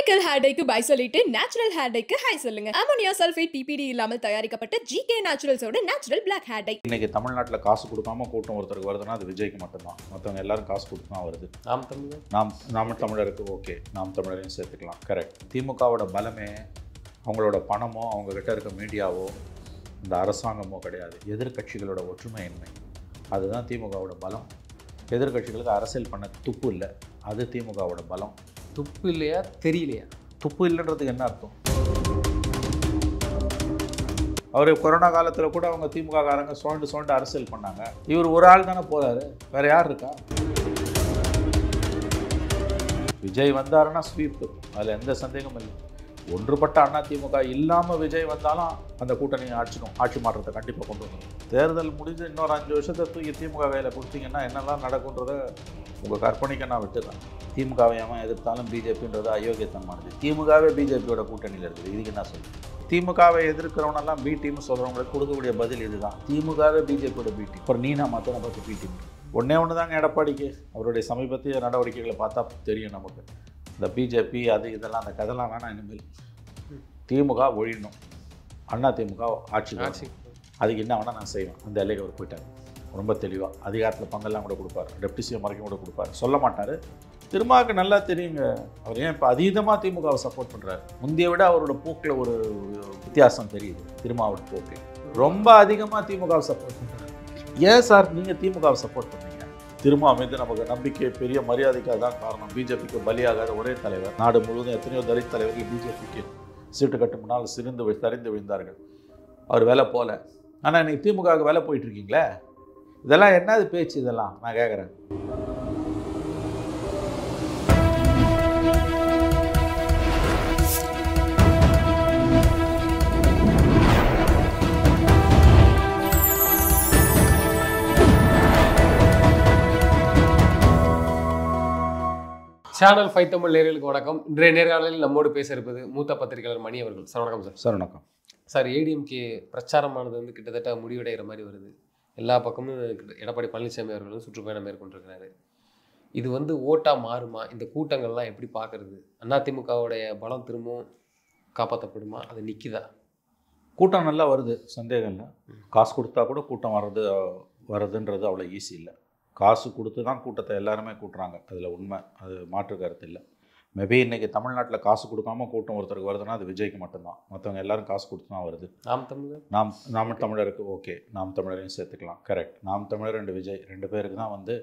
Chemical hair டைக்கு bye சொல்லிட்டு natural hair டைக்கு ஹை சொல்லுங்க. அமோனியா சல்ஃபேட் பிபிடி இல்லாமல் தயாரிக்கப்பட்ட ஜிகே நேச்சுரல்ஸோட நேச்சுரல் பிளாக் ஹேர் டை. இன்னைக்கு தமிழ்நாட்டில் காசு கொடுக்காம கூட்டம் ஒருத்தருக்கு வருதுன்னா அது விஜய்க்கு மட்டும்தான். மற்றவங்க எல்லாரும் காசு கொடுத்து தான் வருது. நாம் தமிழருக்கு ஓகே, நாம் தமிழரையும் சேர்த்துக்கலாம். கரெக்ட். திமுகவோட பலமே அவங்களோட பணமோ அவங்கக்கிட்ட இருக்க மீடியாவோ இந்த அரசாங்கமோ கிடையாது. எதிர்கட்சிகளோட ஒற்றுமையின்மை, அதுதான் திமுகவோட பலம். எதிர்கட்சிகளுக்கு அரசியல் பண்ண துப்பு இல்லை, அது திமுகவோட பலம். துப்பு இல்லையா, தெரியலையா? துப்பு இல்லைன்றதுக்கு என்ன அர்த்தம்? அவர் கொரோனா காலத்தில் கூட அவங்க திமுக காரங்க சோண்டு அரசியல் பண்ணாங்க. இவர் ஒரு ஆள் தானே போறாரு, வேற யார் இருக்கா? விஜய் வந்தாருன்னா ஸ்வீப், அதில் எந்த சந்தேகமும் இல்லை. ஒன்றுபட்ட அண்ணா திமுக இல்லாமல் விஜய் வந்தாலும் அந்த கூட்டணி ஆட்சி மாற்றத்தை கண்டிப்பாக கொண்டு வரணும். தேர்தல் முடிஞ்சு இன்னொரு 5 வருஷத்தை தூக்கி திமுக கையில் கொடுத்தீங்கன்னா என்னெல்லாம் நடக்குன்றதை உங்கள் கற்பனைக்கு நான் விட்டுறேன். திமுகவை அவன் எதிர்த்தாலும் பிஜேபின்றது அயோக்கியத்தனமானது. திமுகவே பிஜேபியோட கூட்டணியில் இருக்குது. இதுக்கு என்ன சொல்லுங்கள்? திமுகவை எதிர்க்கிறவனெல்லாம் பி டீம் சொல்கிறவங்களுக்கு கொடுக்கக்கூடிய பதில் இதுதான். திமுகவே பிஜேபியோட பி டீம். அப்புறம் நீனா மற்றனை பார்த்து பி டீம். ஒன்று தாங்க எடப்பாடிக்கு. அவருடைய சமீபத்திய நடவடிக்கைகளை பார்த்தா தெரியும் நமக்கு. இந்த பிஜேபி அது இதெல்லாம் அந்த கதைலாம் வேணாம். இனிமேல் திமுக ஒழியணும், அண்ணா திமுக ஆட்சி. அதுக்கு என்ன வேணால் நான் செய்வேன். அந்த எல்லைக்கு அவர் போயிட்டார் ரொம்ப தெளிவாக. அதிகாரத்தில் பங்கெல்லாம் கூட கொடுப்பார், டெப்டி சிஎம் வரைக்கும் கூட கொடுப்பார். சொல்ல மாட்டார். திருமாவுக்கு நல்லா தெரியுங்க. அவர் ஏன் இப்போ அதீதமாக திமுகவை சப்போர்ட் பண்ணுறாரு. முந்தைய விட அவரோட போக்கில் ஒரு வித்தியாசம் தெரியுது. திருமாவோட போக்கு ரொம்ப அதிகமாக திமுகவை சப்போர்ட் பண்ணுறாரு. ஏன் சார் நீங்கள் திமுகவை சப்போர்ட் பண்ணுறீங்க? திருமா மீது நமக்கு நம்பிக்கை, பெரிய மரியாதைக்காக தான் காரணம். பிஜேபிக்கு பலியாகாத ஒரே தலைவர். நாடு முழுவதும் எத்தனையோ தலித் தலைவர்கள் பிஜேபிக்கு சீட்டு கட்டு முன்னால் சரிந்து விழுந்தார்கள். அவர் வேலை போகல. ஆனால் இன்னைக்கு திமுகவுக்கு வேலை போயிட்டுருக்கீங்களே, இதெல்லாம் என்னது பேச்சு? இதெல்லாம் நான் கேட்குறேன். சேனல் 5 தமிழ் நேயர்களுக்கு வணக்கம். இன்றைய நேர்காணலில் நம்மோடு பேச இருப்பது மூத்த பத்திரிகையாளர் மணி அவர்கள். சார் வணக்கம். சார் வணக்கம். சார், ஏடிஎம்கே பிரச்சாரமானது வந்து கிட்டத்தட்ட முடிவடைகிற மாதிரி வருது. எல்லா பக்கமும் எடப்பாடி பழனிசாமி அவர்களும் சுற்றுப்பயணம் மேற்கொண்டிருக்கிறாரு. இது வந்து ஓட்டா மாறுமா? இந்த கூட்டங்கள்லாம் எப்படி பார்க்கறது? அதிமுகவுடைய பலம் திரும்பவும் காப்பாற்றப்படுமா? அது நிற்குதா? கூட்டம் நல்லா வருது, சந்தேகம் இல்லை. காசு கொடுத்தா கூட கூட்டம் வர்றதுன்றது அவ்வளோ ஈஸி இல்லை. காசு கொடுத்து தான் கூட்டத்தை எல்லாருமே கூட்டுறாங்க, அதில் உண்மை, அது மாற்று கருத்து இல்லை. மேபி இன்றைக்கி தமிழ்நாட்டில் காசு கொடுக்காம கூட்டம் ஒருத்தருக்கு வருதுன்னா அது விஜய்க்கு மட்டும்தான். மற்றவங்க எல்லாரும் காசு கொடுத்து தான் வருது. நாம் தமிழருக்கு ஓகே, நாம் தமிழரையும் சேர்த்துக்கலாம். கரெக்ட். நாம் தமிழர் அண்ட் விஜய் 2 பேருக்கு தான் வந்து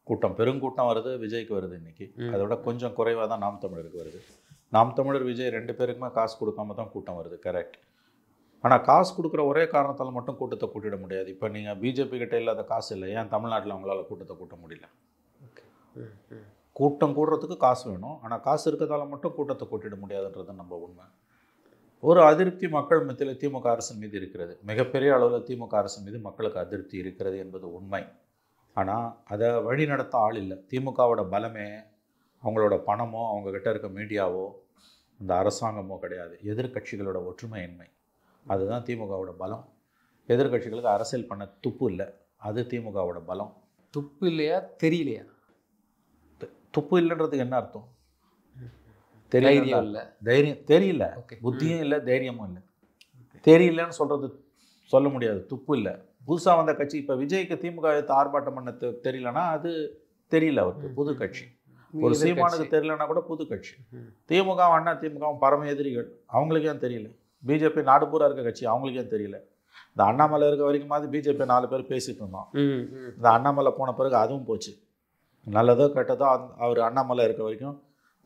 கூட்டம், பெருங்கூட்டம் வருது. விஜய்க்கு வருது இன்றைக்கி. அதோட கொஞ்சம் குறைவாக தான் நாம் தமிழருக்கு வருது. நாம் தமிழர் விஜய் 2 பேருக்குமே காசு கொடுக்காம தான் கூட்டம் வருது. கரெக்ட். ஆனால் காசு கொடுக்குற ஒரே காரணத்தால் மட்டும் கூட்டத்தை கூட்டிட முடியாது. இப்போ நீங்கள் பிஜேபி கிட்டே இல்லாத காசு இல்லை, ஏன் தமிழ்நாட்டில் அவங்களால கூட்டத்தை கூட்ட முடியல? கூட்டம் கூடுறதுக்கு காசு வேணும், ஆனால் காசு இருக்கிறதால மட்டும் கூட்டத்தை கூட்டிட முடியாதுன்றது நம்ம உண்மை. ஒரு அதிருப்தி மக்கள் மத்தியில் திமுக அரசின் மீது இருக்கிறது. மிகப்பெரிய அளவில் திமுக அரசின் மீது மக்களுக்கு அதிருப்தி இருக்கிறது என்பது உண்மை. ஆனால் அதை வழி நடத்த ஆள் இல்லை. திமுகவோட பலமே அவங்களோட பணமோ அவங்கக்கிட்ட இருக்க மீடியாவோ இந்த அரசாங்கமோ கிடையாது. எதிர்கட்சிகளோட ஒற்றுமையின்மை, அதுதான் திமுகவோட பலம். எதிர்கட்சிகளுக்கு அரசியல் பண்ண துப்பு இல்லை, அது திமுகவோட பலம். துப்பு இல்லையா, தெரியலையா? துப்பு இல்லைன்றதுக்கு என்ன அர்த்தம்? தைரியம் இல்லை, தைரியம் தெரியல, புத்தியும் இல்லை, தைரியமும் இல்லை. தெரியலன்னு சொல்ல முடியாது. துப்பு இல்லை. புதுசாக வந்த கட்சி, இப்போ விஜய்க்கு திமுக ஆர்ப்பாட்டம் பண்ண தெரியலன்னா அது தெரியல. அவருக்கு புது கட்சி. ஒரு சீமானுக்கு தெரியலன்னா கூட புது கட்சி. திமுக அண்ணா திமுகவும் பரம எதிரிகள், அவங்களுக்கே தெரியல. பிஜேபி நாடு பூரா இருக்க கட்சி, அவங்களுக்கே தெரியல. இந்த அண்ணாமலை இருக்க வரைக்கும் பிஜேபி 4 பேர் பேசிட்டு இருந்தோம். இந்த அண்ணாமலை போன பிறகு அதுவும் போச்சு. நல்லதோ கெட்டதோ அவர் அண்ணாமலை இருக்க வரைக்கும்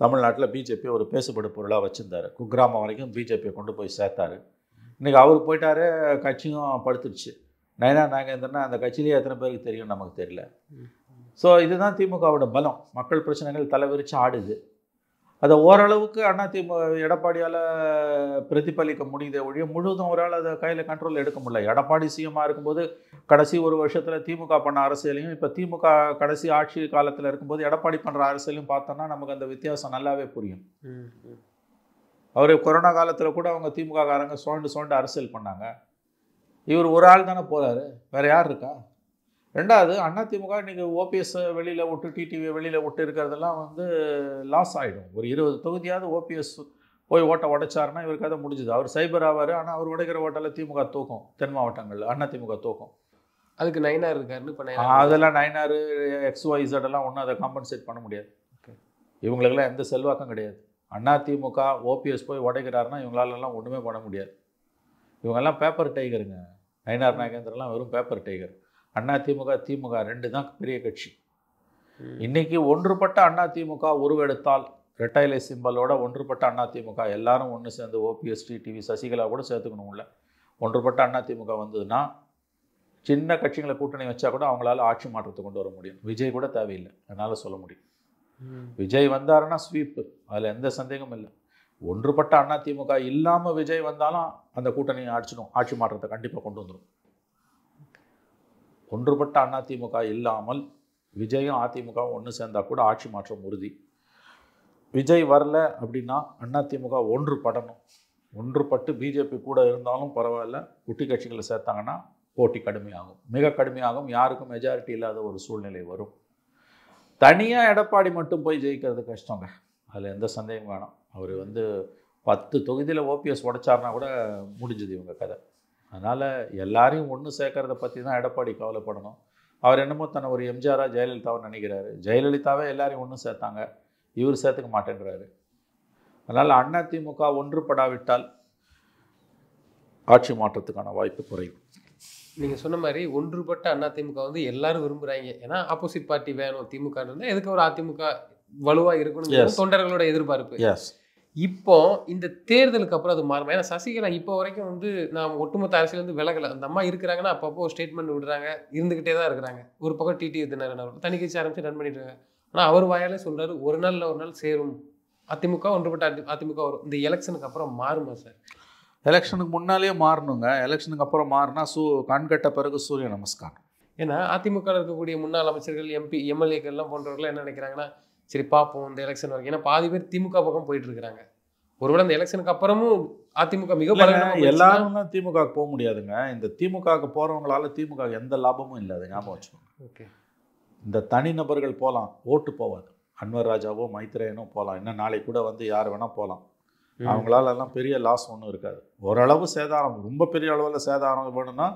தமிழ்நாட்டில் பிஜேபி ஒரு பேசுபடு பொருளாக வச்சுருந்தார். குக்கிராமம் வரைக்கும் பிஜேபியை கொண்டு போய் சேர்த்தார். இன்றைக்கி அவர் போயிட்டாரு, கட்சியும் படுத்துடுச்சு. நயனா நாகேந்திரனா அந்த கட்சியிலேயே எத்தனை பேருக்கு தெரியும் நமக்கு தெரியல. ஸோ இதுதான் திமுகவோட பலம். மக்கள் பிரச்சனைகள் தலைவிரிச்சு ஆடுது. அதை ஓரளவுக்கு எடப்பாடியால் பிரதிபலிக்க முடியுதே ஒழிய முழுவதும் அவரால் அதை கையில் கண்ட்ரோல் எடுக்க முடியல. எடப்பாடி சிஎம்மாக இருக்கும்போது கடைசி 1 வருஷத்தில் திமுக பண்ண அரசியலையும் இப்போ திமுக கடைசி ஆட்சி காலத்தில் இருக்கும்போது எடப்பாடி பண்ணுற அரசியலையும் பார்த்தோன்னா நமக்கு அந்த வித்தியாசம் நல்லாவே புரியும். அவர் கொரோனா காலத்தில் கூட அவங்க திமுக காரங்க சோண்டு அரசியல் பண்ணாங்க. இவர் ஒரு ஆள் தானே போகிறாரு, வேறு யார் இருக்கா? ரெண்டாவது அதிமுக இன்றைக்கி ஓபிஎஸ் வெளியில் விட்டு டிடிவியை வெளியில் விட்டு இருக்கிறதெல்லாம் வந்து லாஸ் ஆகிடும். ஒரு 20 தொகுதியாவது ஓபிஎஸ் போய் ஓட்டை உடைச்சாருன்னா இவர் கதை முடிஞ்சுது. அவர் சைபர் ஆவார். ஆனால் அவர் உடைக்கிற ஓட்டெல்லாம் திமுக தூக்கும். தென் மாவட்டங்களில் அதிமுக தூக்கும். அதுக்கு நயினார் இருக்காருன்னு இப்போ அதெல்லாம் நயினார் XYZ எல்லாம் ஒன்றும் அதை காம்பன்சேட் பண்ண முடியாது. இவங்களுக்கெல்லாம் எந்த செல்வாக்கம் கிடையாது. அதிமுக ஓபிஎஸ் போய் உடைக்கிறாருன்னா இவங்களாலெல்லாம் ஒன்றுமே பண்ண முடியாது. இவங்கெல்லாம் பேப்பர் டைகருங்க. நயினார் நாகேந்திரலாம் வெறும் பேப்பர் டைகர். அதிமுக திமுக 2 தான் பெரிய கட்சி. இன்னைக்கு ஒன்றுபட்ட அதிமுக உருவெடுத்தால், ரெட்டைலை சிம்பலோட ஒன்றுபட்ட அதிமுக எல்லாரும் ஒன்று சேர்ந்து ஓபிஎஸ் டிடிவி சசிகலா கூட சேர்த்துக்கணும் உள்ள ஒன்றுபட்ட அதிமுக வந்ததுன்னா சின்ன கட்சிகளை கூட்டணி வச்சா கூட அவங்களால ஆட்சி மாற்றத்தை கொண்டு வர முடியும். விஜய் கூட தேவையில்லை, என்னால் சொல்ல முடியும். விஜய் வந்தாருன்னா ஸ்வீப்பு, அதில் எந்த சந்தேகமும் இல்லை. ஒன்றுபட்ட அதிமுக இல்லாமல் விஜய் வந்தாலும் அந்த கூட்டணி ஆட்சி மாற்றத்தை கண்டிப்பாக கொண்டு வந்துடும். ஒன்றுபட்ட அதிமுக இல்லாமல் விஜயும் அதிமுகவும் ஒன்று சேர்ந்தால் கூட ஆட்சி மாற்றம் உறுதி. விஜய் வரல அப்படின்னா அதிமுக ஒன்றுபடணும். ஒன்றுபட்டு பிஜேபி கூட இருந்தாலும் பரவாயில்ல, குட்டி கட்சிகளை சேர்த்தாங்கன்னா போட்டி கடுமையாகும், மிக கடுமையாகும். யாருக்கும் மெஜாரிட்டி இல்லாத ஒரு சூழ்நிலை வரும். தனியாக எடப்பாடி மட்டும் போய் ஜெயிக்கிறது கஷ்டங்க, அதில் எந்த சந்தேகம் வேணாம். அவர் வந்து 10 தொகுதியில் ஓபிஎஸ் உடைச்சார்னா கூட முடிஞ்சுது இவங்க கதை. அதனால் எல்லாரையும் ஒன்று சேர்க்கறத பற்றி தான் எடப்பாடி கவலைப்படணும். அவர் என்னமோ தன்னை ஒரு எம்ஜிஆராக ஜெயலலிதாவை நினைக்கிறாரு. ஜெயலலிதாவே எல்லாரையும் ஒன்று சேர்த்தாங்க, இவர் சேர்த்துக்க மாட்டேங்கிறாரு. அதனால் அதிமுக ஒன்றுபடாவிட்டால் ஆட்சி மாற்றத்துக்கான வாய்ப்பு குறையும். நீங்கள் சொன்ன மாதிரி ஒன்றுபட்ட அதிமுக வந்து எல்லாரும் விரும்புகிறாங்க. ஏன்னா ஆப்போசிட் பார்ட்டி வேணும். திமுக இருந்தால் எதுக்கு ஒரு அதிமுக வலுவாக இருக்கணும் தொண்டர்களோட எதிர்பார்ப்பு. இப்போ இந்த தேர்தலுக்கு அப்புறம் அது மாறும். ஏன்னா சசிகலா இப்போ வரைக்கும் வந்து நான் ஒட்டுமொத்த அரசியல் வந்து விலகலை. அந்த அம்மா இருக்கிறாங்கன்னா அப்பப்போ ஸ்டேட்மெண்ட் விடுறாங்க, இருந்துக்கிட்டே தான் இருக்கிறாங்க. ஒரு பக்கம் டிடிவி தினகரன் தனி கட்சி ஆரம்பிச்சு ரன் பண்ணிட்டு இருக்காங்க. ஆனால் அவர் வாயாலே சொல்றாரு, ஒரு நாள் சேரும் அதிமுக ஒன்றுபட்ட அதிமுக வரும். இந்த எலெக்ஷனுக்கு அப்புறம் மாறுமா சார்? எலெக்ஷனுக்கு முன்னாலேயே மாறணுங்க. எலெக்ஷனுக்கு அப்புறம் மாறினா கண்கட்ட பிறகு சூரிய நமஸ்காரம். ஏன்னா அதிமுக இருக்கக்கூடிய முன்னாள் அமைச்சர்கள், எம்பி, எம்எல்ஏக்கள்லாம் போன்றவர்கள் என்ன நினைக்கிறாங்கன்னா, சரி பார்ப்போம் இந்த எலெக்ஷன் வரைக்கும். ஏன்னா பாதி பேர் திமுக பக்கம் போயிட்டு இருக்கிறாங்க. ஒருவேளை இந்த எலெக்ஷனுக்கு அப்புறமும் அதிமுக மிக எல்லாரும் திமுக போக முடியாதுங்க. இந்த திமுக போறவங்களால திமுக எந்த லாபமும் இல்லை, அது ஞாபகம் வச்சுக்கோங்க. ஓகே, இந்த தனிநபர்கள் போகலாம், ஓட்டு போவாது. அன்வர் ராஜாவோ மைத்ரேயனோ போகலாம், இன்னும் நாளைக்கு கூட வந்து யார் வேணால் போகலாம். அவங்களால எல்லாம் பெரிய லாஸ் ஒன்றும் இருக்காது. ஓரளவு சேதாரம், ரொம்ப பெரிய அளவில் சேதாரம் வேணும்னா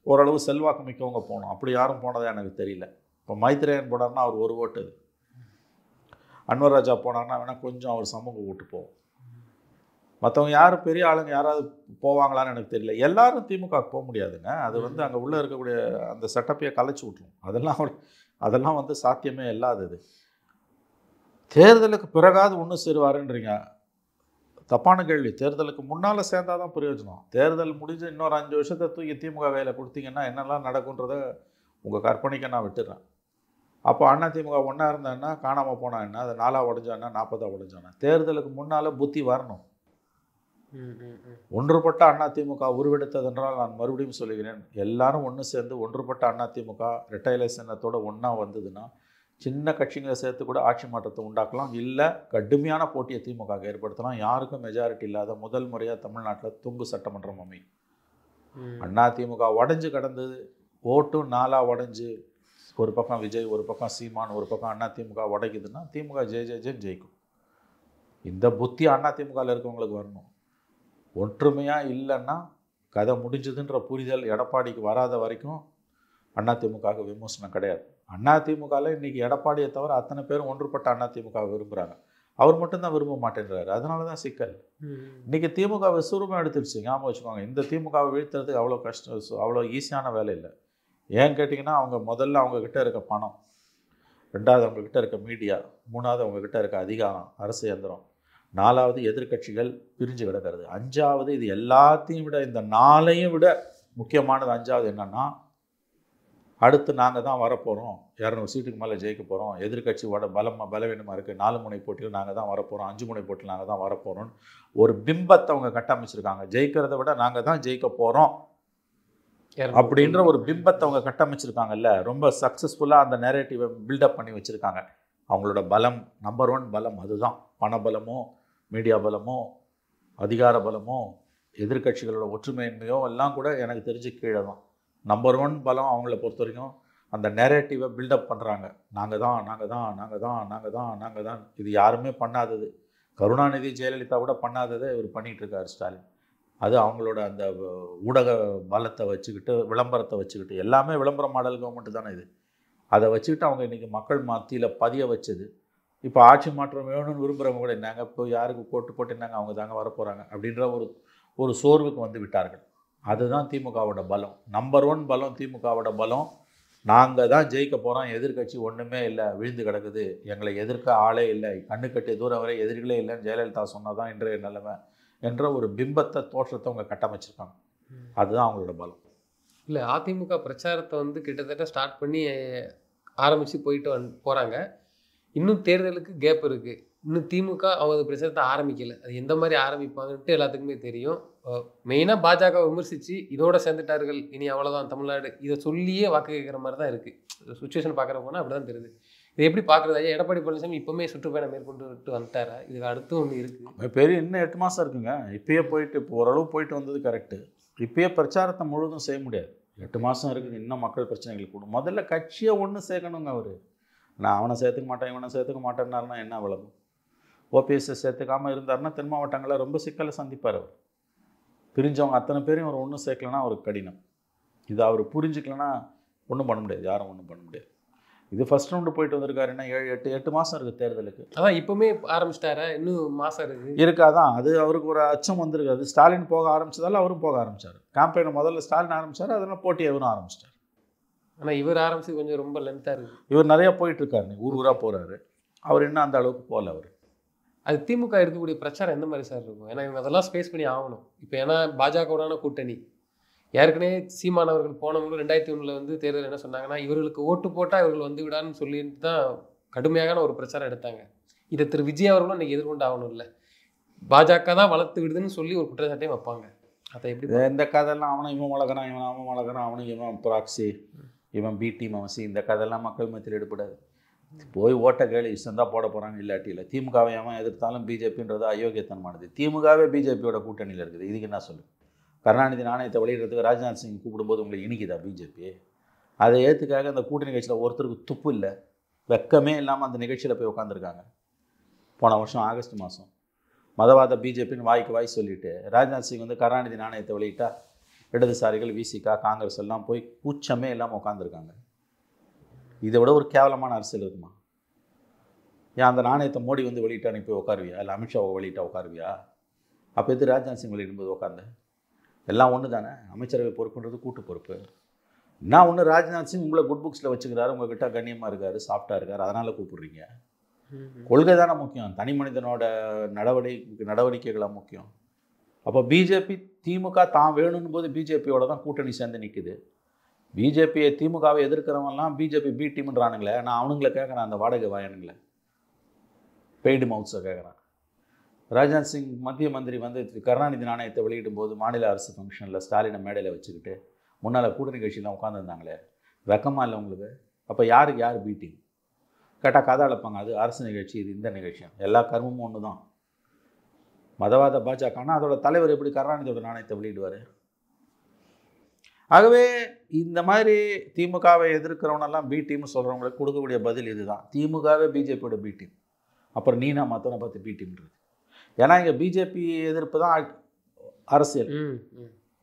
ஓரளவு செல்வாக்கு மிக்கவங்க போகணும். அப்படி யாரும் போனதா எனக்கு தெரியல. இப்போ மைத்ரேயன் போனார்னா அவர் ஒரு ஓட்டு, அன்வர் ராஜா போனார்னா வேணால் கொஞ்சம் அவர் சமூக ஓட்டு போகும். மற்றவங்க யாரும் பெரிய ஆளுங்க யாராவது போவாங்களான்னு எனக்கு தெரியல. எல்லாரும் திமுக போக முடியாதுங்க. அது வந்து அங்கே உள்ளே இருக்கக்கூடிய அந்த செட்டப்பையை கலைச்சி விட்டுரும். அதெல்லாம் வந்து சாத்தியமே இல்லாதது. தேர்தலுக்கு பிறகாவது ஒன்று சேருவாருன்றீங்க, தப்பான கேள்வி. தேர்தலுக்கு முன்னால் சேர்ந்தால் தான் பிரயோஜனம். தேர்தல் முடிஞ்சு இன்னொரு 5 வருஷத்தை தூக்கி திமுக கையில் கொடுத்தீங்கன்னா என்னெல்லாம் நடக்குன்றதை உங்கள் கற்பனைக்கு நான் விட்டுறேன். அப்போ அதிமுக ஒன்றா இருந்தான்னா காணாமல் போனா என்ன, அது 4ஆக உடைஞ்சானா 40ஆக உடைஞ்சானா. தேர்தலுக்கு முன்னால் புத்தி வரணும். ஒன்றுபட்ட அதிமுக உருவெடுத்ததென்றால் நான் மறுபடியும் சொல்லுகிறேன், எல்லாரும் ஒன்று சேர்ந்து ஒன்றுபட்ட அதிமுக ரெட்டைலை சின்னத்தோடு ஒன்றா வந்ததுன்னா சின்ன கட்சிகளை சேர்த்து கூட ஆட்சி மாற்றத்தை உண்டாக்கலாம். இல்லை கடுமையான போட்டியை திமுக ஏற்படுத்தலாம். யாருக்கும் மெஜாரிட்டி இல்லாத முதல் முறையாக தமிழ்நாட்டில் தொங்கு சட்டமன்றம் அமையும். அதிமுக உடஞ்சி கிடந்தது, ஓட்டும் 4ஆக உடஞ்சி, ஒரு பக்கம் விஜய், ஒரு பக்கம் சீமான், ஒரு பக்கம் அதிமுக உடைக்குதுன்னா திமுக ஜெயிக்கும். இந்த புத்தி அதிமுகவில் இருக்கவங்களுக்கு வரணும். ஒற்றுமையாக இல்லைன்னா கதை முடிஞ்சதுன்ற புரிதல் எடப்பாடிக்கு வராத வரைக்கும் அதிமுகவுக்கு விமர்சனம் கிடையாது. அதிமுகவில் இன்றைக்கி எடப்பாடியை தவிர அத்தனை பேரும் ஒன்றுபட்ட அதிமுக விரும்புகிறாங்க. அவர் மட்டும்தான் விரும்ப மாட்டேன்றாரு. அதனால தான் சிக்கல். இன்றைக்கி திமுக விசுரூபம் எடுத்துருச்சு, ஞாபகம் வச்சுக்கோங்க. இந்த திமுகவை வீழ்த்துறதுக்கு அவ்வளோ கஷ்டம், அவ்வளோ ஈஸியான வேலை இல்லை. ஏன்னு கேட்டிங்கன்னா, அவங்க முதல்ல அவங்கக்கிட்ட இருக்க பணம், 2வது அவங்கக்கிட்ட இருக்க மீடியா, 3வது அவங்கக்கிட்ட இருக்க அதிகாரம், அரசு இயந்திரம், 4வது எதிர்கட்சிகள் பிரிஞ்சு கிடக்கிறது, 5வது இது எல்லாத்தையும் விட, இந்த 4ஐயும் விட முக்கியமானது 5வது என்னென்னா, அடுத்து நாங்கள் தான் வரப்போகிறோம், 200 சீட்டுக்கு மேலே ஜெயிக்க போகிறோம், எதிர்கட்சி பலவீனமாக இருக்குது, 4 முனை போட்டியில் நாங்கள் தான் வரப்போகிறோம், 5 முனை போட்டியில் நாங்கள் தான் வரப்போகிறோம்னு ஒரு பிம்பத்தை அவங்க கட்டமைச்சிருக்காங்க. ஜெயிக்கிறத விட நாங்கள் தான் ஜெயிக்க போகிறோம் அப்படின்ற ஒரு பிம்பத்தை அவங்க கட்டமைச்சிருக்காங்கல்ல. ரொம்ப சக்ஸஸ்ஃபுல்லாக அந்த நேரேட்டிவை பில்டப் பண்ணி வச்சுருக்காங்க. அவங்களோட பலம், நம்பர் 1 பலம் அதுதான். பணபலமோ, மீடியா பலமோ, அதிகார பலமோ, எதிர்கட்சிகளோட ஒற்றுமையின்மையோ எல்லாம் கூட எனக்கு தெரிஞ்சு கீழே தான். நம்பர் 1 பலம் அவங்கள பொறுத்த வரைக்கும் அந்த நெரேட்டிவை பில்டப் பண்ணுறாங்க. நாங்கள் தான். இது யாருமே பண்ணாதது. கருணாநிதி, ஜெயலலிதா கூட பண்ணாததை இவர் பண்ணிகிட்ருக்காரு ஸ்டாலின். அது அவங்களோட அந்த ஊடக பலத்தை வச்சுக்கிட்டு, விளம்பரத்தை வச்சுக்கிட்டு, எல்லாமே விளம்பர மாடல் கவர்மெண்ட்டு தானே இது. அதை வச்சுக்கிட்டு அவங்க இன்றைக்கி மக்கள் மத்தியில் பதிய வச்சது. இப்போ ஆட்சி மாற்றம் வேணும்னு விரும்புகிறவங்க கூட என்னங்க இப்போ யாருக்கு போட்டு என்னங்க அவங்க தாங்க வரப்போகிறாங்க அப்படின்ற ஒரு சோர்வுக்கு வந்து விட்டார்கள். அதுதான் திமுகவோட பலம். நம்பர் 1 பலம் திமுகவோட பலம். நாங்கள் தான் ஜெயிக்க போகிறோம், எதிர்கட்சி ஒன்றுமே இல்லை, விழுந்து கிடக்குது, எங்களை எதிர்க்க ஆளே இல்லை, கண்ணு கட்டி தூரம் வரை எதிரிகளே இல்லைன்னு ஜெயலலிதா சொன்னால் தான் இன்றைய நிலைமை என்ற ஒரு பிம்பத்தை, தோற்றத்தை அவங்க கட்டமைச்சிருக்காங்க. அதுதான் அவங்களோட பலம். இல்லை, அதிமுக பிரச்சாரத்தை வந்து கிட்டத்தட்ட ஸ்டார்ட் பண்ணி ஆரம்பித்து போயிட்டு போகிறாங்க. இன்னும் தேர்தலுக்கு கேப் இருக்குது. இன்னும் திமுக அவங்க பிரச்சாரத்தை ஆரம்பிக்கலை. அது எந்த மாதிரி ஆரம்பிப்பாங்கன்ட்டு எல்லாத்துக்குமே தெரியும். மெயினாக பாஜக விமர்சித்து இதோட சேர்ந்துட்டார்கள், இனி அவ்வளோதான் தமிழ்நாடு, இதை சொல்லியே வாக்கு கேட்குற மாதிரி தான் இருக்குது. சுச்சுவேஷன் பார்க்குற போனால் அப்படி தான் தெரியுது. இதை எப்படி பார்க்குறது ஐயா? எடப்பாடி பழனிசாமி இப்போவுமே சுற்றுப்பயணம் மேற்கொண்டு வந்துட்டாரா? இதுக்கு அடுத்து ஒன்று இருக்குது. பெரிய இன்னும் 8 மாதம் இருக்குங்க. இப்பயே போயிட்டு இப்போ ஓரளவு போயிட்டு வந்தது கரெக்டு. இப்பயே பிரச்சாரத்தை முழுதும் செய்ய முடியாது. 8 மாதம் இருக்குது. இன்னும் மக்கள் பிரச்சனைகள் கூடும். முதல்ல கட்சியை ஒன்று சேர்க்கணுங்க. அவர் நான் அவனை சேர்த்துக்க மாட்டேன், இவனை சேர்த்துக்க மாட்டேன்னாருன்னா என்ன விளங்கும்? ஓபிஎஸ்ஸை சேர்த்துக்காமல் இருந்தாருன்னா தென் மாவட்டங்களில் ரொம்ப சிக்கலை சந்திப்பார். அவர் பிரிஞ்சவங்க அத்தனை பேரையும் அவர் ஒன்றும் சேர்க்கலன்னா அவருக்கு கடினம். இது அவர் புரிஞ்சுக்கலன்னா ஒன்றும் பண்ண முடியாது, யாரும் ஒன்றும் பண்ண முடியாது. இது ஃபர்ஸ்ட் ரவுண்டு போயிட்டு வந்திருக்காருன்னா 7-8 மாதம் இருக்குது தேர்தலுக்கு. அதான் இப்போவுமே ஆரம்பிச்சிட்டாரா? இன்னும் மாதம் இருக்காதான். அது அவருக்கு ஒரு அச்சம் வந்திருக்காது. ஸ்டாலின் போக ஆரம்பிச்சதால அவரும் போக ஆரம்பித்தார். கேம்பெயினை முதல்ல ஸ்டாலின் ஆரம்பித்தார், அதனால் போட்டி அவரும் ஆரம்பிச்சிட்டார். ஆனால் இவர் ஆரம்பிச்சு கொஞ்சம் ரொம்ப லென்த்தாக இருக்குது. இவர் நிறையா போயிட்டுருக்காரு, ஊராக போகிறாரு. அவர் இன்னும் அந்த அளவுக்கு போகல. அவர் அது திமுக இருக்கக்கூடிய பிரச்சாரம் எந்த மாதிரி சார் இருக்கும்? ஏன்னா இவங்க அதெல்லாம் ஸ்பேஸ் பண்ணி ஆகணும். இப்போ ஏன்னா பாஜகவுடான கூட்டணி ஏற்கனவே சீமானவர்கள் போனவங்களும் 2001 வந்து தேர்தல் என்ன சொன்னாங்கன்னா, இவர்களுக்கு ஓட்டு போட்டால் இவர்கள் வந்து விடான்னு சொல்லிட்டு தான் கடுமையான ஒரு பிரச்சாரம் எடுத்தாங்க. இதை திரு விஜய் அவர்களும் இன்றைக்கி எதிர்கொண்டு ஆகணும். இல்லை, பாஜக தான் வளர்த்து விடுதுன்னு சொல்லி ஒரு குற்றச்சாட்டையும் வைப்பாங்க. அதை எப்படி இந்த கதையெல்லாம் இவன் வளர்க்குறான், அவன் வளர்க்குறான், அவனுக்கு இவன் ப்ராக்சி, இவன் பி டீம், அவன் சி, இந்த கதையெல்லாம் மக்கள் மத்தியில் எடுப்படாது. போய் ஓட்ட கேள்வி இஷ்டம் தான் போட போகிறாங்க, இல்லாட்டி இல்லை. திமுகவை அவன் எதிர்த்தாலும் பிஜேபின்றது அயோக்கியத்தனமானது. திமுகவே பிஜேபியோட கூட்டணியில் இருக்குது. இதுக்கு என்ன சொல்லு? கருணாநிதி நாணயத்தை வெளியிடுறதுக்கு ராஜ்நாத் சிங் கூப்பிடும்போது உங்களுக்கு இனிக்குதா பிஜேபி? அதை ஏற்றுக்காக அந்த கூட்டணி கட்சியில் ஒருத்தருக்கு துப்பு இல்லை, வெக்கமே இல்லாமல் அந்த நிகழ்ச்சியில் போய் உட்காந்துருக்காங்க. போன வருஷம் ஆகஸ்ட் மாதம் மதவாத பிஜேபின்னு வாய் சொல்லிவிட்டு ராஜ்நாத் சிங் வந்து கருணாநிதி நாணயத்தை வெளியிட்டா இடதுசாரிகள், விசிகா, காங்கிரஸ் எல்லாம் போய் கூச்சமே இல்லாமல் உட்காந்துருக்காங்க. இதை விட ஒரு கேவலமான அரசியல் இருக்குமா? ஏன் அந்த நாணயத்தை மோடி வந்து வெளியிட்டா நீ போய் உட்காருவியா? இல்லை அமித்ஷாவை வெளியிட்டா உட்காருவியா? அப்போ எது ராஜ்நாத் சிங் வெளியிடும்போது உட்காந்து? எல்லாம் ஒன்று தானே. அமைச்சரவை பொறுப்புன்றது கூட்டு பொறுப்பு. நான் ஒன்று, ராஜ்நாத் சிங் உங்களை குட் புக்ஸில் வச்சுக்கிறாரு, உங்கள்கிட்ட கண்ணியமாக இருக்கார், சாஃப்டாக இருக்கார், அதனால் கூப்பிட்றீங்க. கொள்கை தானே முக்கியம், தனி மனிதனோட நடவடிக்கைகளாக முக்கியம். அப்போ பிஜேபி திமுக தான் வேணும்னு போது பிஜேபியோட தான் கூட்டணி சேர்ந்து நிற்குது. பிஜேபியை திமுகவை எதிர்க்கிறவங்கலாம் பிஜேபி பி டீம்ன்றானுங்களே. நான் அவனுங்களை கேட்குறேன், அந்த வாடகை வாயனுங்களே, பெய்டு மவுத்ஸை கேட்குறேன். ராஜ்நாத் சிங் மத்திய மந்திரி வந்து கருணாநிதி நாணயத்தை வெளியிடும் போது மாநில அரசு ஃபங்க்ஷனில் ஸ்டாலினை மேடையில் வச்சுக்கிட்டு முன்னால் கூட்டணி கட்சியெலாம் உட்காந்துருந்தாங்களே, வெக்கமாக இல்லை உங்களுக்கு? அப்போ யாருக்கு யார் பி டீம் கேட்டால் கதை அழைப்பாங்க. அது அரசு நிகழ்ச்சி, இது இந்த நிகழ்ச்சி, எல்லா கர்மமும் ஒன்று தான். மதவாத பாஜகனா அதோட தலைவர் எப்படி கருணாநிதியோட நாணயத்தை வெளியிடுவார்? ஆகவே இந்த மாதிரி திமுகவை எதிர்க்கிறவனெல்லாம் பி டீம்னு சொல்கிறவங்களுக்கு கொடுக்கக்கூடிய பதில் இதுதான். திமுகவே பிஜேபியோட பி டீம், அப்புறம் நீனா மற்றவனை பார்த்து பி டீம்ன்றது. ஏன்னா இங்கே பிஜேபி எதிர்ப்பு தான் அரசியல்.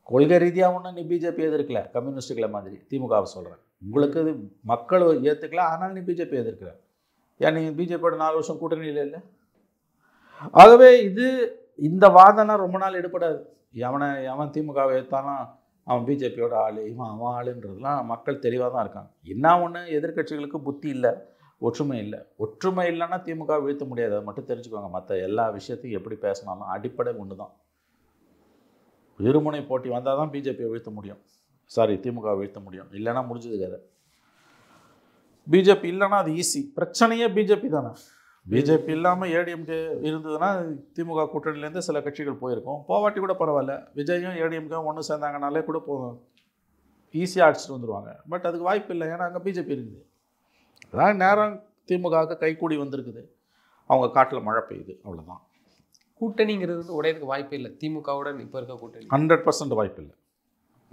கொள்கை ரீதியாக ஒன்றும் நீ பிஜேபி எதிர்க்கல, கம்யூனிஸ்டுகளை மாதிரி திமுகவை சொல்கிறேன். உங்களுக்கு இது மக்கள் ஏற்றுக்கலாம், ஆனால் நீ பிஜேபி எதிர்க்கிற. ஏன் நீ பிஜேபியோட 4 வருஷம் கூட்டணியில் இல்லை? ஆகவே இந்த வாதம்லாம் ரொம்ப நாள் எடுப்படாது. எவன் திமுகவை ஏற்றாலும் அவன் பிஜேபியோட ஆள், அவன் ஆளுன்றதுலாம் மக்கள் தெளிவாக தான் இருக்காங்க. என்ன ஒன்று, எதிர்கட்சிகளுக்கு புத்தி இல்லை, ஒற்றுமை இல்லை. ஒற்றுமை இல்லைன்னா திமுக வீழ்த்த முடியாது, அதை மட்டும் தெரிஞ்சுக்கோங்க. மற்ற எல்லா விஷயத்தையும் எப்படி பேசினாலும் அடிப்படை ஒன்று தான். இருமுனை போட்டி வந்தால் தான் பிஜேபியை வீழ்த்த முடியும், திமுக வீழ்த்த முடியும். இல்லைன்னா முடிஞ்சது கதை. பிஜேபி இல்லைன்னா அது ஈஸி. பிரச்சனையே பிஜேபி தானே. பிஜேபி இல்லாமல் ஏடிஎம்கே இருந்ததுன்னா திமுக கூட்டணியிலேருந்து சில கட்சிகள் போயிருக்கோம். போவாட்டி கூட பரவாயில்ல, விஜயும் ஏடிஎம்கே ஒன்று சேர்ந்தாங்கனாலே கூட போதும், ஈஸியாக அடிச்சுட்டு வந்துடுவாங்க. பட் அதுக்கு வாய்ப்பு இல்லை, ஏன்னா அங்கே பிஜேபி இருக்குது. அதான் நேரம் திமுகவுக்கு கைக்கூடி வந்திருக்குது, அவங்க காட்டில் மழை பெய்யுது, அவ்வளோதான். கூட்டணிங்கிறது வந்து உடையதுக்கு வாய்ப்பே இல்லை திமுகவுடன் இப்போ இருக்க கூட்டணி. 100% வாய்ப்பு இல்லை.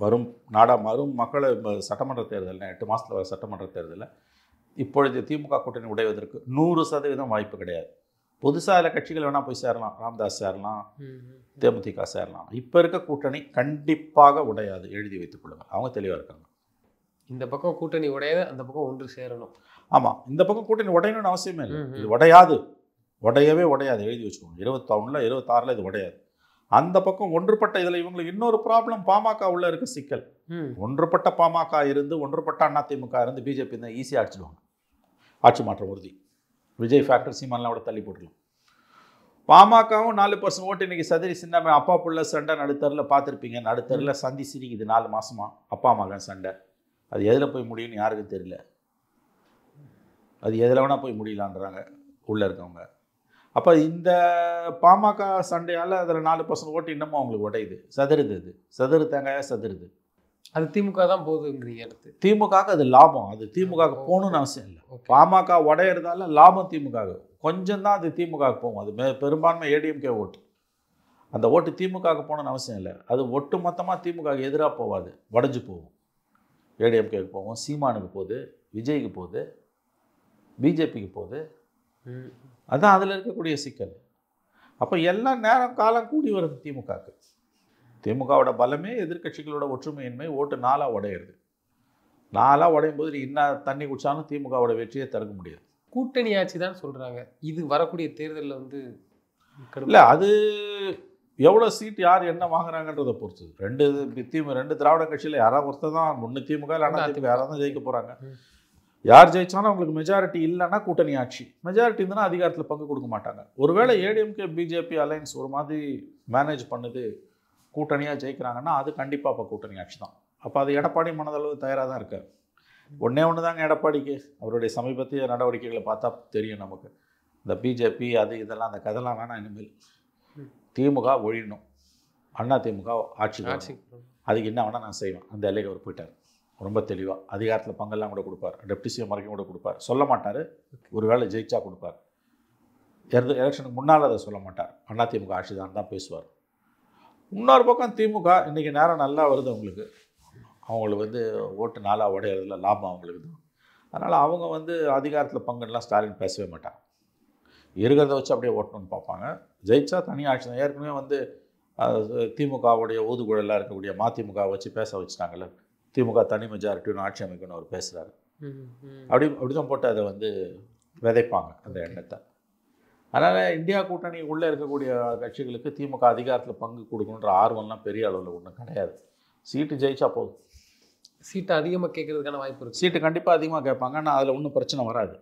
வரும் மக்கள சட்டமன்ற தேர்தல் 8 மாதத்தில் வர சட்டமன்ற தேர்தலில் இப்பொழுது திமுக கூட்டணி உடைவதற்கு 100% வாய்ப்பு கிடையாது. புதுசாக சில கட்சிகள் வேணால் போய் சேரலாம், ராமதாஸ் சேரலாம், தேமுதிக சேரலாம். இப்போ இருக்க கூட்டணி கண்டிப்பாக உடையாது, எழுதி வைத்துக் கொள்ளுங்கள். அவங்க தெளிவாக இருக்காங்க. இந்த பக்கம் கூட்டணி உடையாது, அந்த பக்கம் ஒன்று சேரணும். ஆமாம், இந்த பக்கம் கூட்டணி உடையணும்னு அவசியமே இல்லை. இது உடையாது, உடையவே உடையாது, எழுதி வச்சுக்கோங்க. 21 26 இது உடையாது. அந்த பக்கம் ஒன்றுபட்ட இதில் இவங்களுக்கு இன்னொரு ப்ராப்ளம், பாமக உள்ள இருக்க சிக்கல். ஒன்றுபட்ட பாமக இருந்து ஒன்றுபட்ட அதிமுக இருந்து பிஜேபி தான் ஈஸியாக அடிச்சிடுவாங்க. ஆட்சி மாற்றம் உறுதி. விஜய் ஃபேக்டர் சீமான்லாம் கூட தள்ளி போட்டுடலாம். பாமகவும் 4% ஓட்டு இன்னைக்கு சதுரி சின்ன அப்பா புள்ள சண்டை நடுத்தரில் பார்த்துருப்பீங்க. நடுத்தரில் சந்தி சிரிக்குது 4 மாதமாக அப்பா மகன் சண்டை. அது எதில் போய் முடியும்னு யாருக்கும் தெரியல. அது எதில் வேணால் போய் முடியலான்றாங்க உள்ளே இருக்கவங்க. அப்போ இந்த பாமக சண்டையால் அதில் 4% ஓட்டு இன்னமும் அவங்களுக்கு உடையுது, சதுருது. அது சதுரு தேங்காயாக சதுருது. அது திமுக தான் போகுதுங்கிறீங்க. அடுத்து திமுகவுக்கு அது லாபம். அது திமுக போகணும்னு அவசியம் இல்லை. பாமக உடையிறதால லாபம் திமுக. கொஞ்சம் தான் அது திமுக போகும். அது பெரும்பான்மை ஏடிஎம்கே ஓட்டு. அந்த ஓட்டு திமுகவுக்கு போகணும்னு அவசியம் இல்லை. அது ஒட்டு மொத்தமாக திமுக எதிராக போகாது, உடஞ்சி போகும். ஏடிஎம்கேக்கு போகும், சீமானுக்கு போகுது, விஜய்க்கு போகுது, பிஜேபிக்கு போகுது. அதுதான் அதில் இருக்கக்கூடிய சிக்கல். அப்போ எல்லாம் நேரம் காலம் கூடி வருது திமுகவுக்கு. திமுகவோட பலமே எதிர்க்கட்சிகளோட ஒற்றுமையின்மை. ஓட்டு 4 உடையிறது. 4 உடையும் போது இன்னும் தண்ணி குடிச்சாலும் திமுகவோட வெற்றியை தடுக்க முடியாது. கூட்டணி ஆட்சி தான் சொல்கிறாங்க. இது வரக்கூடிய தேர்தலில் வந்து இல்லை, அது எவ்வளோ சீட் யார் என்ன வாங்குறாங்கன்றதை பொறுத்து. ரெண்டு திராவிட கட்சியில் யாராவது ஒருத்தர் தான், ஒன்று திமுக இல்லைன்னா திமுக, யாராவது தான் ஜெயிக்க போகிறாங்க. யார் ஜெயிச்சாலும் அவங்களுக்கு மெஜாரிட்டி இல்லைன்னா கூட்டணி ஆட்சி, மெஜாரிட்டி இருந்ததுன்னா அதிகாரத்தில் பங்கு கொடுக்க மாட்டாங்க. ஒருவேளை ஏடிஎம்கே பிஜேபி அலையன்ஸ் ஒரு மாதிரி மேனேஜ் பண்ணுது, கூட்டணியாக ஜெயிக்கிறாங்கன்னா அது கண்டிப்பாக அப்போ கூட்டணி ஆட்சி தான். அப்போ அது எடப்பாடி மனதளவு தயாராக தான் இருக்கார். ஒன்று தாங்க எடப்பாடிக்கு, அவருடைய சமீபத்திய நடவடிக்கைகளை பார்த்தா தெரியும் நமக்கு. இந்த பிஜேபி அது இதெல்லாம் அந்த கதைலாம் வேணாம். இனிமேல் திமுக ஒழியணும், அதிமுக ஆட்சி. அதுக்கு என்ன வேணால் நான் செய்வேன். அந்த எல்லைக்கு அவர் போயிட்டார். ரொம்ப தெளிவாக அதிகாரத்தில் பங்கெல்லாம் கூட கொடுப்பார். டெப்டி சிஎம் வரைக்கும் கூட கொடுப்பார். சொல்ல மாட்டார், ஒரு வேளை ஜெயிச்சா கொடுப்பார். எலெக்ஷனுக்கு முன்னால் அதை சொல்ல மாட்டார். அதிமுக ஆட்சி தான் பேசுவார். இன்னொரு பக்கம் திமுக இன்றைக்கி நேரம் நல்லா வருது அவங்களுக்கு வந்து ஓட்டு 4 உடையிறதுல லாபம் அவங்களுக்கு தான். அதனால் அவங்க அதிகாரத்தில் பங்குலாம் ஸ்டாலின் பேசவே மாட்டாங்க. இருக்கிறத வச்சு அப்படியே ஓட்டணும்னு பார்ப்பாங்க. ஜெயிச்சா தனி ஆட்சி தான். ஏற்கனவே திமுகவுடைய ஊதுகுழலாக இருக்கக்கூடிய மதிமுக வச்சு பேச வச்சுட்டாங்கல்ல, திமுக தனி மெஜாரிட்டின்னு ஆட்சி அமைக்கணும்னு அவர் பேசுகிறாரு. அப்படிதான் போட்டு அதை விதைப்பாங்க அந்த எண்ணத்தை. அதனால் இந்தியா கூட்டணி உள்ளே இருக்கக்கூடிய கட்சிகளுக்கு திமுக அதிகாரத்தில் பங்கு கொடுக்கணுன்ற ஆர்வம்லாம் பெரிய அளவில் ஒன்றும் கிடையாது. சீட்டு ஜெயிச்சா போதும். சீட்டு அதிகமாக கேட்கறதுக்கான வாய்ப்பு இருக்குது. சீட்டு கண்டிப்பாக அதிகமாக கேட்பாங்க. ஆனால் அதில் ஒன்றும் பிரச்சனை வராது.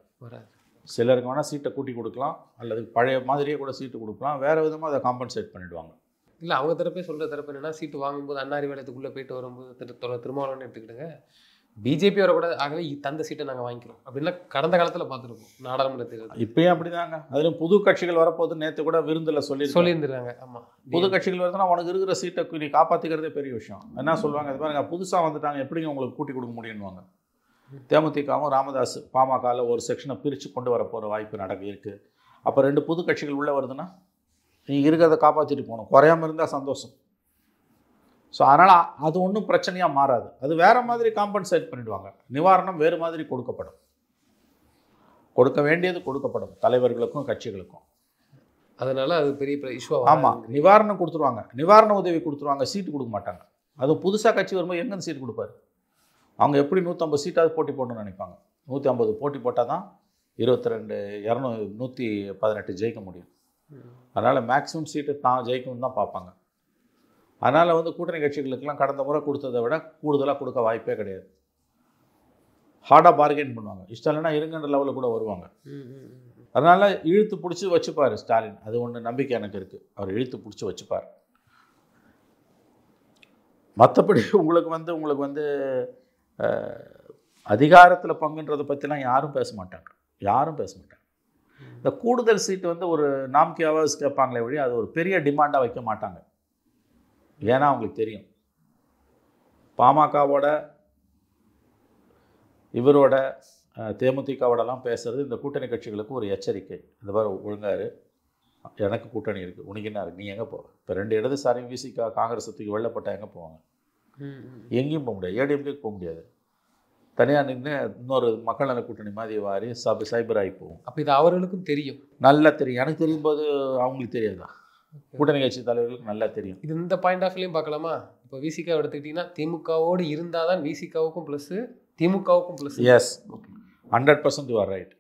சிலருக்கு வேணால் சீட்டை கூட்டி கொடுக்கலாம், அல்லது பழைய மாதிரியே கூட சீட்டு கொடுக்கலாம். வேறு விதமாக அதை காம்பன்சேட் பண்ணிவிடுவாங்க. இல்லை, அவங்க தரப்பே சொல்கிற தரப்பு என்னென்னா, சீட்டு வாங்கும்போது அண்ணாரி வேலையத்துக்குள்ளே போயிட்டு வரும்போது திருமாவளவன் எடுத்துக்கிட்டுங்க, பிஜேபி வரக்கூடாது, ஆகவே தந்த சீட்டை நாங்கள் வாங்கிக்கிறோம் அப்படின்னா கடந்த காலத்தில் பார்த்துருக்கோம் நாடாளுமன்ற தேர்தல். இப்போயும் அப்படி தாங்க. அதிலும் புது கட்சிகள் வரப்போது நேற்று கூட விருந்தில் சொல்லியிருந்துருக்காங்க. ஆமாம், புது கட்சிகள் வருதுன்னா உனக்கு இருக்கிற சீட்டை நீ காப்பாற்றிக்கிறதே பெரிய விஷயம். என்ன சொல்லுவாங்க, இது பாருங்க புதுசாக வந்துட்டாங்க, எப்படிங்க உங்களுக்கு கூட்டி கொடுக்க முடியும்னுவாங்க. தேமுதிகவும் ராமதாஸ் பாமகவில் ஒரு செக்ஷனை பிரித்து கொண்டு வர போகிற வாய்ப்பு இருக்குது. அப்போ 2 புது கட்சிகள் உள்ளே வருதுன்னா நீங்கள் இருக்கிறத காப்பாற்றிட்டு போகணும். குறையாமல் இருந்தால் சந்தோஷம். ஸோ அதனால் அது ஒன்றும் பிரச்சனையாக மாறாது. அது வேறு மாதிரி காம்பன்சேட் பண்ணிவிடுவாங்க. நிவாரணம் வேறு மாதிரி கொடுக்கப்படும். கொடுக்க வேண்டியது கொடுக்கப்படும் தலைவர்களுக்கும் கட்சிகளுக்கும். அதனால் அது பெரிய இஷ்யூ. ஆமாம், நிவாரணம் கொடுத்துருவாங்க, நிவாரண உதவி கொடுத்துருவாங்க, சீட்டு கொடுக்க மாட்டாங்க. அதுவும் புதுசாக கட்சி வரும்போது எங்கேருந்து சீட்டு கொடுப்பாரு? அவங்க எப்படி 150 சீட்டாவது போட்டி போடணும்னு நினைப்பாங்க. 150 போட்டி போட்டால் தான் 118 ஜெயிக்க முடியும். அதனால் மேக்ஸிமம் சீட்டு தான் ஜெயிக்கணும்னு தான் பார்ப்பாங்க. அதனால் கூட்டணி கட்சிகளுக்கெல்லாம் கடந்த முறை கொடுத்ததை விட கூடுதலாக கொடுக்க வாய்ப்பே கிடையாது. ஹார்டாக பார்கெயின் பண்ணுவாங்க. இஷ்டம் இல்லைன்னா இருங்கன்ற லெவலில் கூட வருவாங்க. அதனால் இழுத்து பிடிச்சி வச்சுப்பார் ஸ்டாலின். அது ஒன்று நம்பிக்கை எனக்கு இருக்குது. அவர் இழுத்து பிடிச்சி வச்சுப்பார். மற்றபடி உங்களுக்கு அதிகாரத்தில் பங்குன்றதை பற்றிலாம் யாரும் பேச மாட்டாங்க. இந்த கூடுதல் சீட்டு ஒரு நாம்கி ஆவாஸ் கேட்பாங்களே வழி அது ஒரு பெரிய டிமாண்டாக வைக்க மாட்டாங்க. ஏன்னா அவங்களுக்கு தெரியும் பாமகவோட இவரோட தேமுதிகவோடலாம் பேசுகிறது இந்த கூட்டணி கட்சிகளுக்கு ஒரு எச்சரிக்கை. இந்த மாதிரி ஒழுங்காரு, எனக்கு கூட்டணி இருக்குது, உனக்கு என்ன இருக்குது, நீ எங்கே போவ? இப்போ 2 இடதுசாரியும் விசிகா காங்கிரஸ் தூக்கி வெள்ளப்பட்டா எங்கே போவாங்க? எங்கேயும் போக முடியாது, ஏடிஎம்கேக்கு போக முடியாது. தனியாக நின்று இன்னொரு மக்கள் நல கூட்டணி மாதிரி வாரி சைபர் ஆகி போகும். அப்போ இது அவர்களுக்கும் தெரியும், நல்லா தெரியும். எனக்கு தெரியும் போது அவங்களுக்கு தெரியாதா? கூட்டணி கட்சி தலைவர்களுக்கு நல்லா தெரியும். இது இந்த பாயிண்ட் ஆஃப் வியூலையும் பார்க்கலாமா? இப்போ விசிகா எடுத்துக்கிட்டிங்கன்னா திமுகவோடு இருந்தால் தான் விசிகாவுக்கும் ப்ளஸ்ஸு, திமுகவுக்கும் plus. Yes, 100% you are right.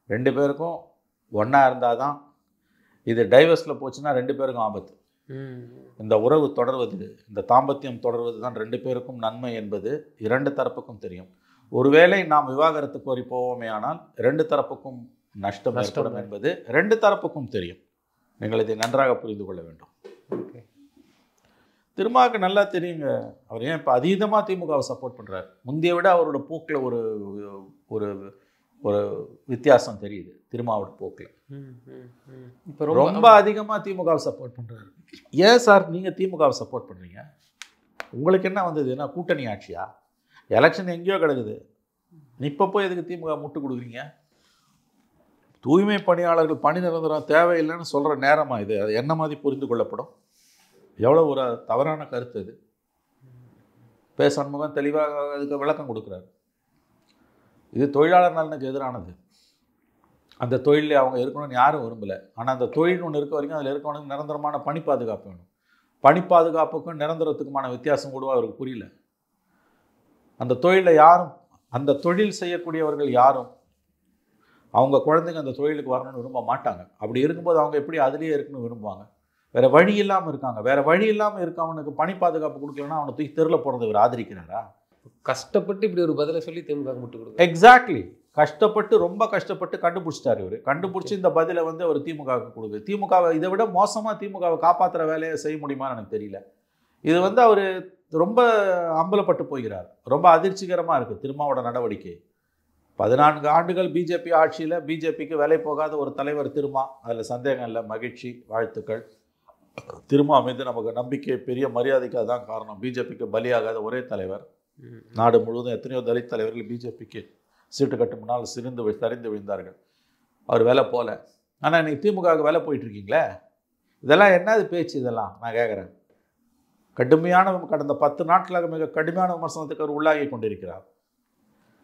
2 பேருக்கும் ஒன்றா இருந்தால் தான். இது டைவர்ஸில் போச்சுன்னா 2 பேருக்கும் ஆபத்து. இந்த உறவு தொடர்வது, இந்த தாம்பத்தியம் தொடர்வது தான் 2 பேருக்கும் நன்மை என்பது 2 தரப்புக்கும் தெரியும். ஒருவேளை நாம் விவாகரத்து கோரி போவோமே ஆனால் 2 தரப்புக்கும் நஷ்டம் ஏற்படும் என்பது 2 தரப்புக்கும் தெரியும். நீங்கள் இதை நன்றாக புரிந்து கொள்ள வேண்டும். திருமாவுக்கு நல்லா தெரியுங்க. அவர் ஏன் இப்போ அதீதமாக திமுகவை சப்போர்ட் பண்ணுறாரு. முந்தைய விட அவரோட போக்கில் ஒரு ஒரு ஒரு வித்தியாசம் தெரியுது. திருமாவோட போக்கில் இப்போ ரொம்ப அதிகமாக திமுகவை சப்போர்ட் பண்ணுறாரு. ஏன் சார் நீங்கள் திமுகவை சப்போர்ட் பண்ணுறீங்க? உங்களுக்கு என்ன வந்தது? என்ன கூட்டணி ஆட்சியா? எலெக்ஷன் எங்கேயோ கிடக்குது, இப்போ போய் எதுக்கு திமுக முட்டு கொடுக்குறீங்க? தூய்மை பணியாளர்கள் பணி நிரந்தரம் தேவையில்லைன்னு சொல்கிற நேரமா இது? அது என்ன மாதிரி புரிந்து கொள்ளப்படும்? எவ்வளோ ஒரு தவறான கருத்து அது. சண்முகம் தெளிவாக அதுக்கு விளக்கம் கொடுக்குறாரு. இது தொழிலாளர் நலனுக்கு எதிரானது. அந்த தொழிலில் அவங்க இருக்கணும்னு யாரும் விரும்பலை. ஆனால் அந்த தொழில் ஒன்று இருக்க வரைக்கும் அதில் இருக்கவனுக்கு நிரந்தரமான பணி பாதுகாப்பு வேணும். பணி பாதுகாப்புக்கும் நிரந்தரத்துக்குமான வித்தியாசம் கூட அவருக்கு புரியல. அந்த தொழிலில் யாரும், அந்த தொழில் செய்யக்கூடியவர்கள் யாரும் அவங்க குழந்தைங்க அந்த தொழிலுக்கு வரணும்னு விரும்ப மாட்டாங்க. அப்படி இருக்கும்போது அவங்க எப்படி அதுலேயே இருக்குன்னு விரும்புவாங்க? வேறு வழி இல்லாமல் இருக்காங்க. வேறு வழி இல்லாமல் இருக்கவனுக்கு பணி பாதுகாப்பு கொடுக்கலன்னா அவனை தூக்கி தெருவில் போகிறத இவர் ஆதரிக்கிறாரா? கஷ்டப்பட்டு இப்படி ஒரு பதிலை சொல்லி திமுக முட்டு கொடுக்கும். எக்ஸாக்ட்லி. கஷ்டப்பட்டு, ரொம்ப கஷ்டப்பட்டு கண்டுபிடிச்சிட்டார் இவர். கண்டுபிடிச்சி இந்த பதிலை வந்து அவர் திமுகவுக்கு கொடுக்குது. திமுகவை இதை விட மோசமாக திமுகவை காப்பாற்றுற வேலையை செய்ய முடியுமான்னு எனக்கு தெரியல. இது வந்து அவர் ரொம்ப அம்பலப்பட்டு போகிறார். ரொம்ப அதிர்ச்சிகரமாக இருக்குது திருமாவோட நடவடிக்கை. 14 ஆண்டுகள் பிஜேபி ஆட்சியில் பிஜேபிக்கு வேலை போகாத ஒரு தலைவர் திருமா, அதில் சந்தேகம் இல்லை. மகிழ்ச்சி, வாழ்த்துக்கள். திருமா மீது நமக்கு நம்பிக்கை, பெரிய மரியாதைக்கு அதான் காரணம். பிஜேபிக்கு பலியாகாத ஒரே தலைவர். நாடு முழுவதும் எத்தனையோ தலித் தலைவர்கள் பிஜேபிக்கு சீட்டு கட்டு முன்னால் சரிந்து விழுந்தார்கள். அவர் வேலை போகல. ஆனால் இன்னைக்கு திமுகவுக்கு வேலை போயிட்டுருக்கீங்களே, இதெல்லாம் என்னது பேச்சு? இதெல்லாம் நான் கேட்குறேன். கடுமையான, கடந்த 10 நாட்களாக மிக கடுமையான விமர்சனத்துக்கு அவர் உள்ளாகி கொண்டிருக்கிறார்.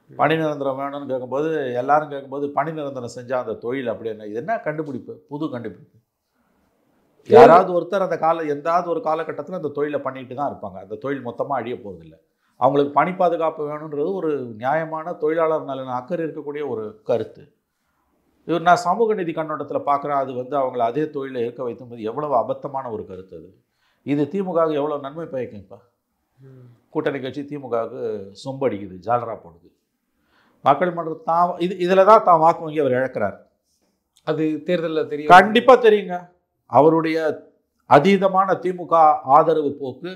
பணி நிரந்தரம் வேணும்னு கேட்கும்போது, எல்லாரும் கேட்கும்போது பணி நிரந்தரம் செஞ்சால் அந்த தொழில் அப்படி என்ன? இது என்ன கண்டுபிடிப்பு? புது கண்டுபிடிப்பு. யாராவது ஒருத்தர் அந்த எந்தாவது ஒரு காலகட்டத்தில் அந்த தொழிலை பண்ணிட்டு தான் இருப்பாங்க. அந்த தொழில் மொத்தமாக அழிய போகிறதில்லை. அவங்களுக்கு பணி பாதுகாப்பு வேணுன்றது ஒரு நியாயமான தொழிலாளர் நலன் அக்கறை இருக்கக்கூடிய ஒரு கருத்து. இவர் நான் சமூக நீதி கண்ணோட்டத்தில் பார்க்குறேன். அது வந்து அவங்கள அதே தொழிலை இருக்க வைக்கும்போது எவ்வளவு அபத்தமான ஒரு கருத்து அது. இது திமுகவுக்கு எவ்வளோ நன்மை பயக்கும்? இப்போ கூட்டணி கட்சி திமுகவுக்கு சொம்படிக்குது, ஜாலரா போடுது. மக்கள் மன்றம் தான் இதில் தான் தான் வாக்கு வங்கி அவர் இழக்கிறார். அது தேர்தலில் தெரியும், கண்டிப்பாக தெரியுங்க. அவருடைய அதீதமான திமுக ஆதரவு போக்கு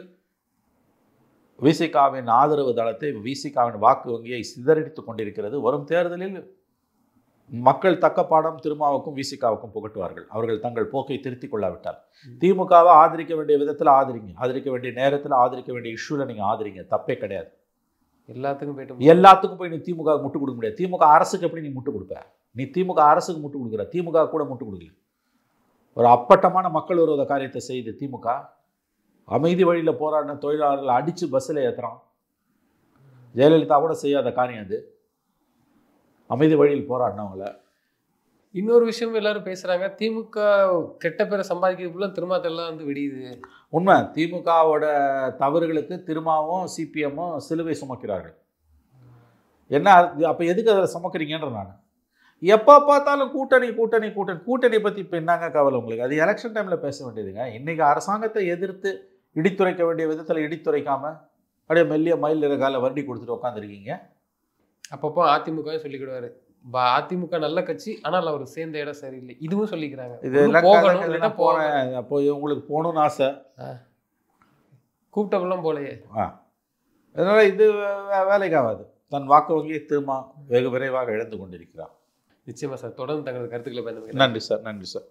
விசிகாவின் ஆதரவு தளத்தை, விசிகாவின் வாக்கு வங்கியை சிதறடித்து கொண்டிருக்கிறது. வரும் தேர்தலில் மக்கள் தக்க பாடம் திருமாவுக்கும் விசிகாவுக்கும் புகட்டுவார்கள். அவர்கள் தங்கள் போக்கை திருத்திக் கொள்ளாவிட்டால். திமுகவை ஆதரிக்க வேண்டிய விதத்தில் ஆதரிங்க, ஆதரிக்க வேண்டிய நேரத்தில் ஆதரிக்க வேண்டிய இஷ்யூவில் நீங்கள் ஆதரிங்க, தப்பே கிடையாது. எல்லாத்துக்கும் போய் நீ திமுக முட்டு கொடுக்க முடியாது. திமுக அரசுக்கு எப்படி நீ முட்டு கொடுப்ப? நீ திமுக அரசுக்கு முட்டு கொடுக்குற, திமுக கூட முட்டு கொடுக்கல. ஒரு அப்பட்டமான மக்கள் விரோத காரியத்தை செய்து திமுக அமைதி வழியில் போராடின தொழிலாளர்களை அடித்து பஸ்ஸில் ஏற்றுறான். ஜெயலலிதா கூட செய்யாத காரியம் அது. அமைதி வழியில் போராடினவங்கள. இன்னொரு விஷயம் எல்லாரும் பேசுகிறாங்க, திமுக கெட்ட பேரை சம்பாதிக்கிறதுக்குள்ள திருமாத்தெல்லாம் வந்து விடியுது. உண்மை. திமுகவோட தவறுகளுக்கு திருமாவும் சிபிஎம்மும் சிலுவை சுமக்கிறார்கள். என்ன அப்போ எதுக்கு அதில் சுமக்கிறீங்கன்ற நான் எப்போ பார்த்தாலும் கூட்டணி கூட்டணி கூட்டணி கூட்டணி பற்றி இப்போ என்னங்க கவலை உங்களுக்கு? அது எலெக்ஷன் டைமில் பேச வேண்டியதுங்க. இன்றைக்கி அரசாங்கத்தை எதிர்த்து இடித்துரைக்க வேண்டிய விதத்தில் இடித்துரைக்காமல் அப்படியே மெல்லிய மயில் கால வண்டி கொடுத்துட்டு உட்காந்துருக்கீங்க. அப்பப்போ அதிமுகவே சொல்லிக்கிடுவாரு, அதிமுக நல்ல கட்சி, ஆனால் அவர் சேர்ந்த இடம் சரியில்லை, இதுவும் சொல்லிக்கிறாங்க. இதெல்லாம் போகிறேன். அப்போ உங்களுக்கு போகணும்னு ஆசை, கூப்பிட்டப்பெல்லாம் போலையே. அதனால் இது வேலைக்காகாது. தன் வாக்கு வங்கியை திரும்ப வெகு விரைவாக இழந்து கொண்டிருக்கிறார். நிச்சயமா சார். தொடர்ந்து தங்களது கருத்துக்களை பயன்படுத்த. நன்றி சார். நன்றி சார்.